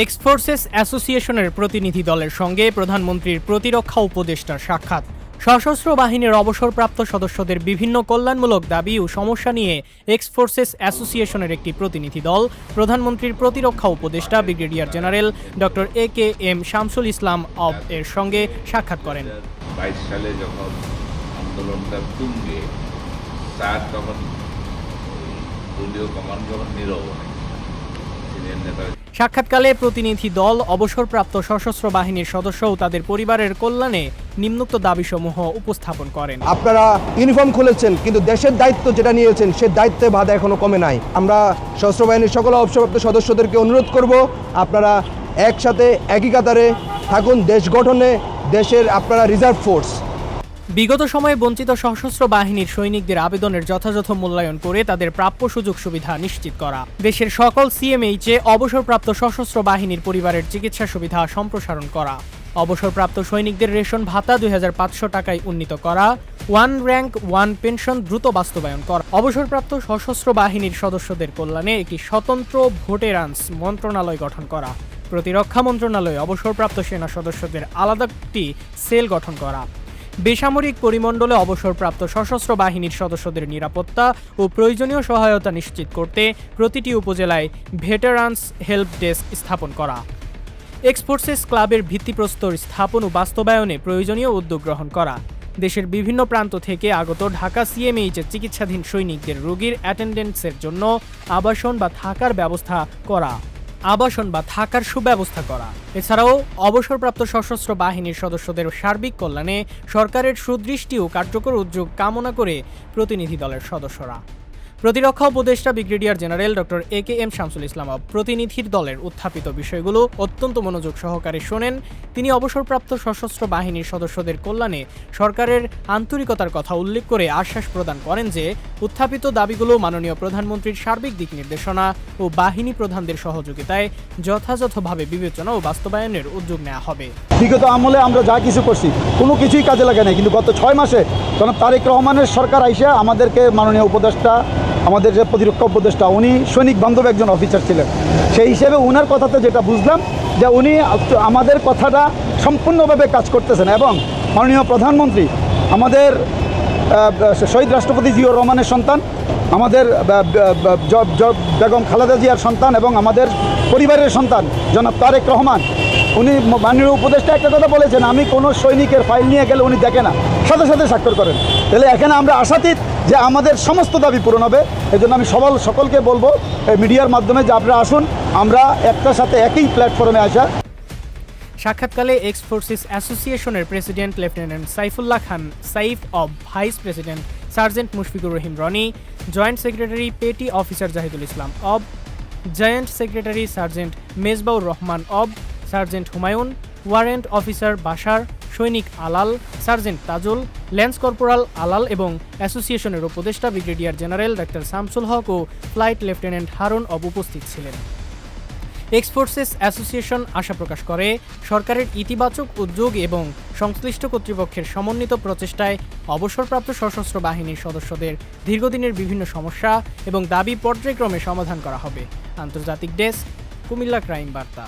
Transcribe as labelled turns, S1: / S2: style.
S1: এক্সফোর্সেস অ্যাসোসিয়েশনের প্রতিনিধি দলের সঙ্গে প্রধানমন্ত্রীর প্রতিরক্ষা উপদেষ্টার সাক্ষাৎ। সশস্ত্র বাহিনীর অবসরপ্রাপ্ত সদস্যদের বিভিন্ন কল্যাণমূলক দাবি ও সমস্যা নিয়ে এক্সফোর্সেস অ্যাসোসিয়েশনের একটি প্রতিনিধি দল প্রধানমন্ত্রীর প্রতিরক্ষা উপদেষ্টা brigadier general doctor AKM Shamsul Islam of এর সঙ্গে সাক্ষাৎ করেন।
S2: 22 সালে যখন আন্দোলনটা তুঙ্গে স্যার তখন দলীয় কমান্ড যখন নীরব সিনিয়র নেতা।
S1: সাক্ষাৎকালে প্রতিনিধি দল অবসরপ্রাপ্ত সশস্ত্র বাহিনীর সদস্য ও তাদের পরিবারের কল্যাণে নিম্নোক্ত দাবিসমূহ উপস্থাপন করেন।
S3: আপনারা ইউনিফর্ম খুলেছেন, কিন্তু দেশের দায়িত্ব যেটা নিয়েছেন সে দায়িত্বে বাধা এখনো কমে নাই। আমরা সশস্ত্র বাহিনীর সকল অবসরপ্রাপ্ত সদস্যদেরকে অনুরোধ করব, আপনারা একসাথে একই কাতারে থাকুন। দেশ গঠনে দেশের আপনারা রিজার্ভ ফোর্স।
S1: বিগত সময়ে বঞ্চিত সশস্ত্র বাহিনীর সৈনিকদের আবেদনের যথাযথ মূল্যায়ন করে তাদের প্রাপ্য সুযোগ সুবিধা নিশ্চিত করা, দেশের সকল CMH-এ অবসরপ্রাপ্ত সশস্ত্র বাহিনীর পরিবারের চিকিৎসা সুবিধা সম্প্রসারণ করা, অবসরপ্রাপ্ত সৈনিকদের রেশন ভাতা 2500 টাকায় উন্নীত করা, 1 র্যাঙ্ক 1 পেনশন দ্রুত বাস্তবায়ন করা, অবসরপ্রাপ্ত সশস্ত্র বাহিনীর সদস্যদের কল্যাণে একটি স্বতন্ত্র ভোটেরান্স মন্ত্রণালয় গঠন করা, প্রতিরক্ষা মন্ত্রণালয়ে অবসরপ্রাপ্ত সেনা সদস্যদের আলাদা একটি সেল গঠন করা, বেসামরিক পরিমণ্ডলে অবসরপ্রাপ্ত সশস্ত্র বাহিনীর সদস্যদের নিরাপত্তা ও প্রয়োজনীয় সহায়তা নিশ্চিত করতে প্রতিটি উপজেলায় ভেটারান্স হেল্প ডেস্ক স্থাপন করা, এক্সফোর্সেস ক্লাবের ভিত্তিপ্রস্তর স্থাপন ও বাস্তবায়নে প্রয়োজনীয় উদ্যোগ গ্রহণ করা, দেশের বিভিন্ন প্রান্ত থেকে আগত ঢাকা CMH-এ চিকিৎসাধীন সৈনিকদের রোগীর অ্যাটেন্ডেন্সের জন্য আবাসন বা থাকার সুব্যবস্থা করা। এছাড়াও অবসরপ্রাপ্ত সশস্ত্র বাহিনীর সদস্যদের সার্বিক কল্যাণে সরকারের সুদৃষ্টি ও কার্যকর উদ্যোগ কামনা করে প্রতিনিধি দলের সদস্যরা। প্রতিরক্ষা উপদেষ্টা brigadier general doctor AKM Shamsul Islam প্রতিনিধির দলের উত্থাপিত বিষয়গুলো অত্যন্ত মনোযোগ সহকারে শোনেন। তিনি অবসরপ্রাপ্ত সশস্ত্র বাহিনীর সদস্যদের কল্যাণে সরকারের আন্তরিকতার কথা উল্লেখ করে আশ্বাস প্রদান করেন যে উত্থাপিত দাবিগুলো মাননীয় প্রধানমন্ত্রীর সার্বিক দিক নির্দেশনা ও বাহিনী প্রধানদের সহযোগিতায় যথাযথভাবে বিবেচনা ও বাস্তবায়নের উদ্যোগ নেওয়া হবে।
S4: বিগত আমলে আমরা যা কিছু করছি কোনো কিছুই কাজে লাগে নাই, কিন্তু গত 6 মাসে জনাব তারেক রহমানের সরকার আইসা আমাদেরকে মাননীয় উপদেষ্টা, আমাদের যে প্রতিরক্ষা উপদেষ্টা, উনি সৈনিক বান্ধব একজন অফিসার ছিলেন। সেই হিসেবে উনার কথাতে যেটা বুঝলাম যে উনি আমাদের কথাটা সম্পূর্ণভাবে কাজ করতেছেন এবং মাননীয় প্রধানমন্ত্রী আমাদের শহীদ রাষ্ট্রপতি জিয়াউর রহমানের সন্তান, আমাদের বেগম খালেদা জিয়ার সন্তান এবং আমাদের পরিবারের সন্তান জনাব তারেক রহমান, উনি মাননীয় উপদেষ্টা একটা কথা বলেছেন, আমি কোনো সৈনিকের ফাইল নিয়ে গেলে উনি দেখে না, সাথে সাথে স্বাক্ষর করেন। তাহলে এখানে আমরা আশাতীত যে আমাদের সমস্ত দাবি পূরণ হবে। এই জন্য আমি সকলকে বলবো মিডিয়ার মাধ্যমে যে আপনারা আসুন, আমরা একটার সাথে একই প্ল্যাটফর্মে আসা।
S1: সাক্ষাৎকালে এক্সফোর্সেস অ্যাসোসিয়েশনের প্রেসিডেন্ট লেফটেন্যান্ট সাইফুল্লাহ খান সাইফ অব, vice president sergeant Mushfiqur Rahim Roni, joint secretary petty officer Zahidul Islam অব, joint secretary sergeant Mezbaur Rahman অব, sergeant Humayun, warrant officer Bashar, সৈনিক Alal, sergeant Tajul, lance corporal Alal এবং অ্যাসোসিয়েশনের উপদেষ্টা brigadier general doctor Shamsul Haque ও ফ্লাইট লেফটেন্যান্ট হারুন অব উপস্থিত ছিলেন। এক্সফোর্সেস অ্যাসোসিয়েশন আশা প্রকাশ করে সরকারের ইতিবাচক উদ্যোগ এবং সংশ্লিষ্ট কর্তৃপক্ষের সমন্বিত প্রচেষ্টায় অবসরপ্রাপ্ত সশস্ত্র বাহিনীর সদস্যদের দীর্ঘদিনের বিভিন্ন সমস্যা এবং দাবি পর্যায়ক্রমে সমাধান করা হবে। আন্তর্জাতিক ডেস্ক, কুমিল্লা ক্রাইম বার্তা।